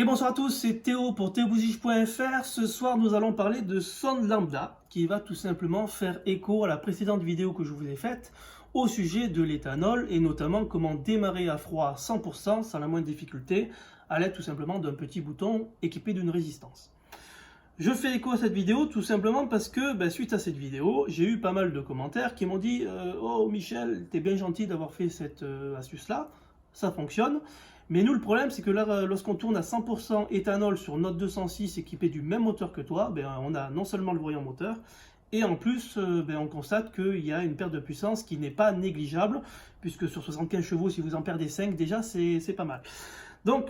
Et bonsoir à tous, c'est Théo pour théobouzige.fr. Ce soir, nous allons parler de sonde lambda qui va tout simplement faire écho à la précédente vidéo que je vous ai faite au sujet de l'éthanol et notamment comment démarrer à froid à 100% sans la moindre difficulté à l'aide tout simplement d'un petit bouton équipé d'une résistance. Je fais écho à cette vidéo tout simplement parce que suite à cette vidéo, j'ai eu pas mal de commentaires qui m'ont dit oh Michel, t'es bien gentil d'avoir fait cette astuce-là, ça fonctionne. Mais nous, le problème, c'est que là, lorsqu'on tourne à 100% éthanol sur notre 206 équipé du même moteur que toi, on a non seulement le voyant moteur, et en plus, on constate qu'il y a une perte de puissance qui n'est pas négligeable, puisque sur 75 chevaux, si vous en perdez 5, déjà, c'est pas mal. Donc,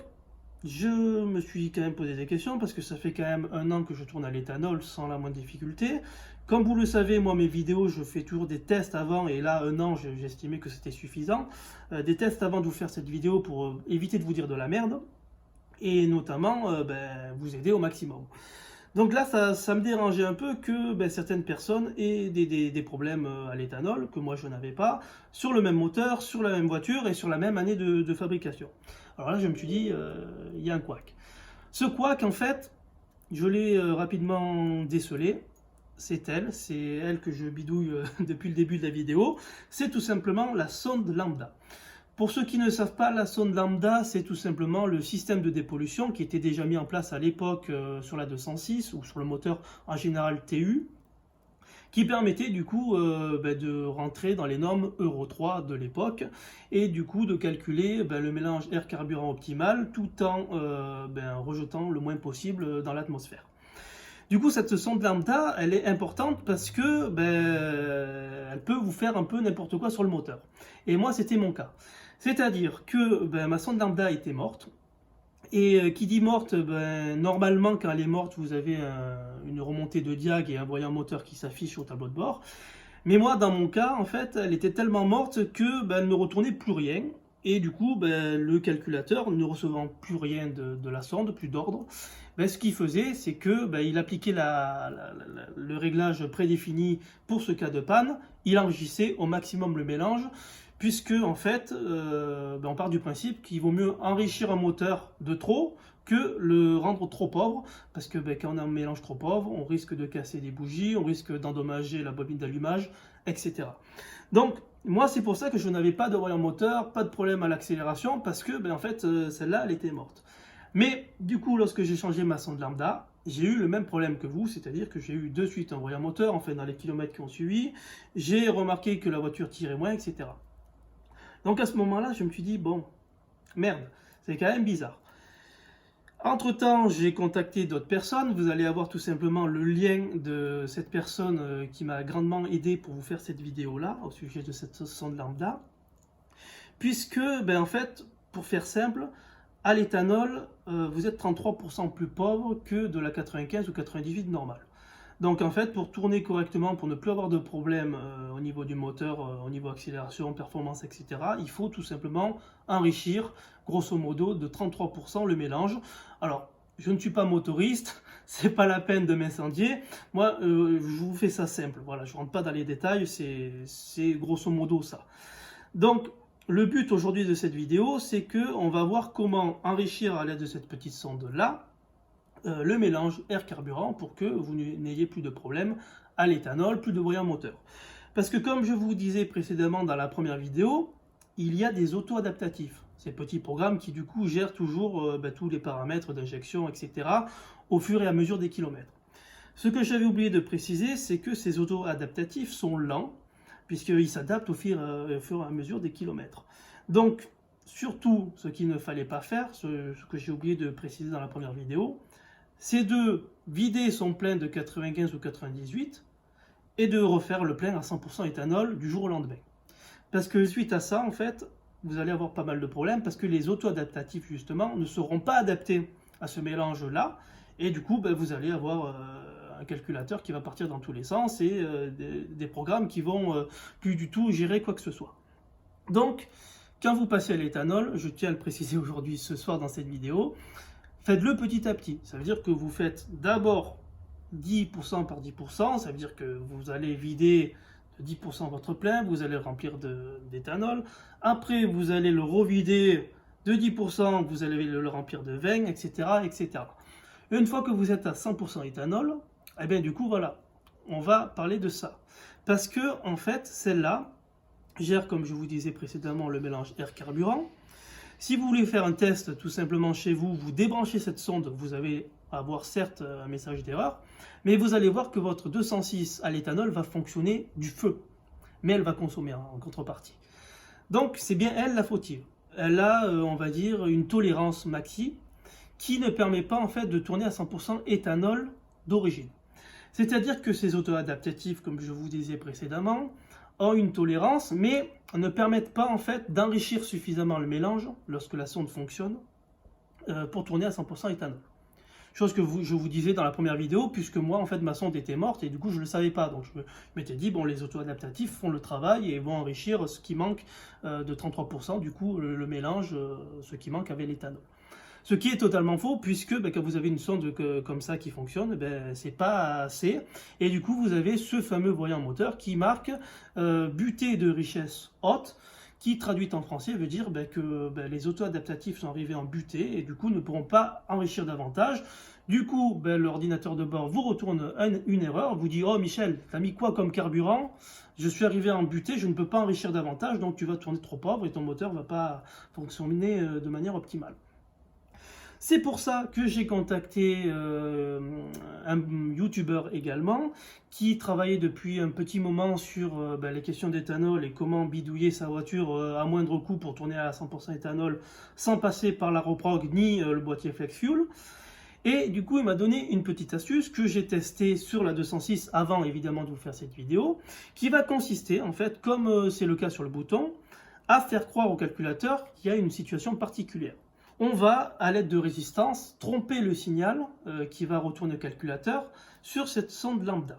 je me suis quand même posé des questions, parce que ça fait quand même 1 an que je tourne à l'éthanol sans la moindre difficulté. Comme vous le savez, moi, mes vidéos, je fais toujours des tests avant, et là, 1 an, j'estimais que c'était suffisant. Des tests avant de vous faire cette vidéo pour éviter de vous dire de la merde, et notamment vous aider au maximum. Donc là, ça me dérangeait un peu que certaines personnes aient des problèmes à l'éthanol, que moi je n'avais pas, sur le même moteur, sur la même voiture et sur la même année de fabrication. Alors là, je me suis dit, il y a un couac. Ce couac, en fait, je l'ai rapidement décelé. C'est elle que je bidouille depuis le début de la vidéo. C'est tout simplement la sonde lambda. Pour ceux qui ne savent pas, la sonde lambda, c'est tout simplement le système de dépollution qui était déjà mis en place à l'époque sur la 206 ou sur le moteur en général TU, qui permettait du coup de rentrer dans les normes Euro 3 de l'époque et du coup de calculer le mélange air-carburant optimal tout en rejetant le moins possible dans l'atmosphère. Du coup, cette sonde lambda, elle est importante parce que elle peut vous faire un peu n'importe quoi sur le moteur. Et moi, c'était mon cas. C'est-à-dire que ma sonde lambda était morte. Et qui dit morte, normalement, quand elle est morte, vous avez une remontée de diag et un voyant moteur qui s'affiche au tableau de bord. Mais moi, dans mon cas, en fait, elle était tellement morte que elle ne retournait plus rien. Et du coup, le calculateur, ne recevant plus rien de la sonde, plus d'ordre, ce qu'il faisait, c'est que il appliquait le réglage prédéfini pour ce cas de panne. Il enrichissait au maximum le mélange, puisque en fait, on part du principe qu'il vaut mieux enrichir un moteur de trop que le rendre trop pauvre, parce que quand on a un mélange trop pauvre, on risque de casser des bougies, on risque d'endommager la bobine d'allumage, etc. Donc, moi, c'est pour ça que je n'avais pas de voyant moteur, pas de problème à l'accélération, parce que en fait, celle-là, elle était morte. Mais du coup, lorsque j'ai changé ma sonde lambda, j'ai eu le même problème que vous, c'est-à-dire que j'ai eu de suite un voyant moteur, enfin dans les kilomètres qui ont suivi, j'ai remarqué que la voiture tirait moins, etc. Donc à ce moment-là, je me suis dit, bon, merde, c'est quand même bizarre. Entre-temps, j'ai contacté d'autres personnes. Vous allez avoir tout simplement le lien de cette personne qui m'a grandement aidé pour vous faire cette vidéo-là, au sujet de cette sonde lambda. Puisque, en fait, pour faire simple, à l'éthanol, vous êtes 33% plus pauvre que de la 95 ou 98 normale. Donc en fait, pour tourner correctement, pour ne plus avoir de problème au niveau du moteur, au niveau accélération, performance, etc., il faut tout simplement enrichir, grosso modo, de 33% le mélange. Alors, je ne suis pas motoriste, c'est pas la peine de m'incendier. Moi, je vous fais ça simple. Voilà, je rentre pas dans les détails, c'est grosso modo ça. Donc, le but aujourd'hui de cette vidéo, c'est qu'on va voir comment enrichir à l'aide de cette petite sonde-là, le mélange air-carburant pour que vous n'ayez plus de problème à l'éthanol, plus de voyant moteur. Parce que comme je vous disais précédemment dans la première vidéo, il y a des auto-adaptatifs. Ces petits programmes qui du coup gèrent toujours tous les paramètres d'injection, etc. au fur et à mesure des kilomètres. Ce que j'avais oublié de préciser, c'est que ces auto-adaptatifs sont lents, puisqu'ils s'adaptent au fur et à mesure des kilomètres. Donc, surtout, ce qu'il ne fallait pas faire, ce que j'ai oublié de préciser dans la première vidéo, c'est de vider son plein de 95 ou 98 et de refaire le plein à 100% éthanol du jour au lendemain. Parce que suite à ça, en fait, vous allez avoir pas mal de problèmes parce que les auto-adaptatifs, justement, ne seront pas adaptés à ce mélange-là. Et du coup, vous allez avoir un calculateur qui va partir dans tous les sens et des programmes qui vont plus du tout gérer quoi que ce soit. Donc, quand vous passez à l'éthanol, je tiens à le préciser aujourd'hui, ce soir dans cette vidéo, faites-le petit à petit. Ça veut dire que vous faites d'abord 10% par 10%, ça veut dire que vous allez vider de 10% votre plein, vous allez le remplir d'éthanol. Après, vous allez le revider De 10%, vous allez le remplir de 20, etc., etc. Une fois que vous êtes à 100% éthanol, eh bien du coup, voilà, on va parler de ça. Parce que, en fait, celle-là gère, comme je vous disais précédemment, le mélange air-carburant. Si vous voulez faire un test tout simplement chez vous, vous débranchez cette sonde, vous allez avoir certes un message d'erreur, mais vous allez voir que votre 206 à l'éthanol va fonctionner du feu, mais elle va consommer en contrepartie. Donc c'est bien elle la fautive. Elle a, on va dire, une tolérance maxi qui ne permet pas en fait de tourner à 100% éthanol d'origine. C'est-à-dire que ces auto-adaptatifs, comme je vous disais précédemment, ont une tolérance, mais ne permettent pas en fait d'enrichir suffisamment le mélange lorsque la sonde fonctionne pour tourner à 100% éthanol. Chose que je vous disais dans la première vidéo, puisque moi en fait ma sonde était morte et du coup je ne le savais pas. Donc je m'étais dit, bon, les auto-adaptatifs font le travail et vont enrichir ce qui manque de 33%, du coup le mélange, ce qui manque avec l'éthanol. Ce qui est totalement faux, puisque quand vous avez une sonde comme ça qui fonctionne, c'est pas assez. Et du coup, vous avez ce fameux voyant moteur qui marque butée de richesse haute, qui traduit en français veut dire que les auto-adaptatifs sont arrivés en butée et du coup ne pourront pas enrichir davantage. Du coup, l'ordinateur de bord vous retourne une erreur, vous dit « Oh Michel, t'as mis quoi comme carburant? Je suis arrivé en butée, je ne peux pas enrichir davantage, donc tu vas tourner trop pauvre et ton moteur ne va pas fonctionner de manière optimale. » C'est pour ça que j'ai contacté un YouTuber également qui travaillait depuis un petit moment sur les questions d'éthanol et comment bidouiller sa voiture à moindre coût pour tourner à 100% éthanol sans passer par la reprog ni le boîtier flex fuel. Et du coup, il m'a donné une petite astuce que j'ai testée sur la 206 avant évidemment de vous faire cette vidéo, qui va consister en fait, comme c'est le cas sur le bouton, à faire croire au calculateur qu'il y a une situation particulière. On va, à l'aide de résistance, tromper le signal qui va retourner au calculateur sur cette sonde lambda.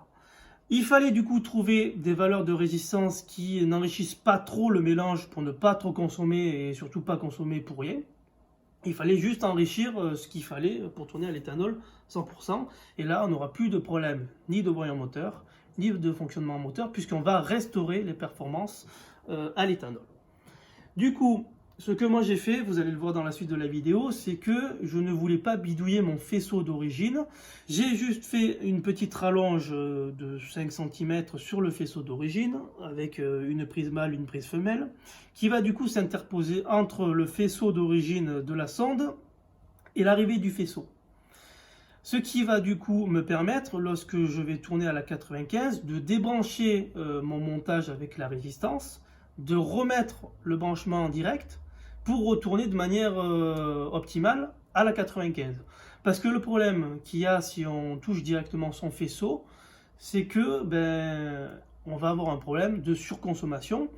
Il fallait du coup trouver des valeurs de résistance qui n'enrichissent pas trop le mélange pour ne pas trop consommer et surtout pas consommer pour rien. Il fallait juste enrichir ce qu'il fallait pour tourner à l'éthanol 100%. Et là, on n'aura plus de problème ni de voyant moteur, ni de fonctionnement moteur, puisqu'on va restaurer les performances à l'éthanol. Du coup, ce que moi j'ai fait, vous allez le voir dans la suite de la vidéo, c'est que je ne voulais pas bidouiller mon faisceau d'origine. J'ai juste fait une petite rallonge de 5 cm sur le faisceau d'origine, avec une prise mâle, une prise femelle, qui va du coup s'interposer entre le faisceau d'origine de la sonde et l'arrivée du faisceau. Ce qui va du coup me permettre, lorsque je vais tourner à la 95, de débrancher mon montage avec la résistance, de remettre le branchement en direct pour retourner de manière optimale à la 95. Parce que le problème qu'il y a si on touche directement son faisceau, c'est que on va avoir un problème de surconsommation.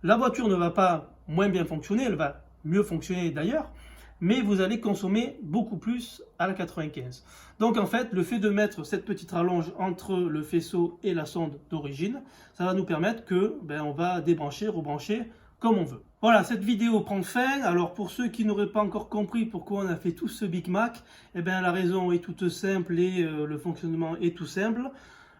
La voiture ne va pas moins bien fonctionner, elle va mieux fonctionner d'ailleurs, mais vous allez consommer beaucoup plus à la 95. Donc en fait, le fait de mettre cette petite rallonge entre le faisceau et la sonde d'origine, ça va nous permettre que on va débrancher, rebrancher comme on veut. Voilà, cette vidéo prend fin. Alors pour ceux qui n'auraient pas encore compris pourquoi on a fait tout ce Big Mac, la raison est toute simple et le fonctionnement est tout simple.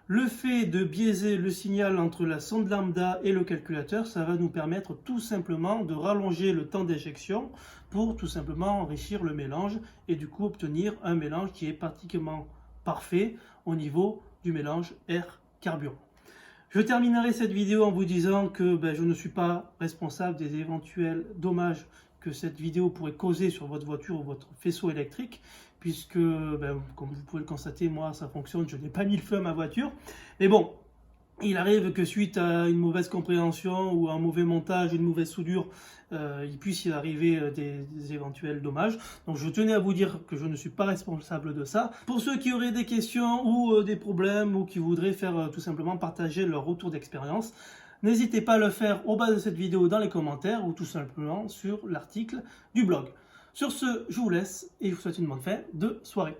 Le fait de biaiser le signal entre la sonde lambda et le calculateur, ça va nous permettre tout simplement de rallonger le temps d'éjection pour tout simplement enrichir le mélange et du coup obtenir un mélange qui est pratiquement parfait au niveau du mélange air-carburant. Je terminerai cette vidéo en vous disant que je ne suis pas responsable des éventuels dommages que cette vidéo pourrait causer sur votre voiture ou votre faisceau électrique, puisque, comme vous pouvez le constater, moi ça fonctionne, je n'ai pas mis le feu à ma voiture. Mais bon, il arrive que suite à une mauvaise compréhension ou un mauvais montage, une mauvaise soudure, il puisse y arriver des éventuels dommages. Donc je tenais à vous dire que je ne suis pas responsable de ça. Pour ceux qui auraient des questions ou des problèmes ou qui voudraient faire tout simplement partager leur retour d'expérience, n'hésitez pas à le faire au bas de cette vidéo dans les commentaires ou tout simplement sur l'article du blog. Sur ce, je vous laisse et je vous souhaite une bonne fin de soirée.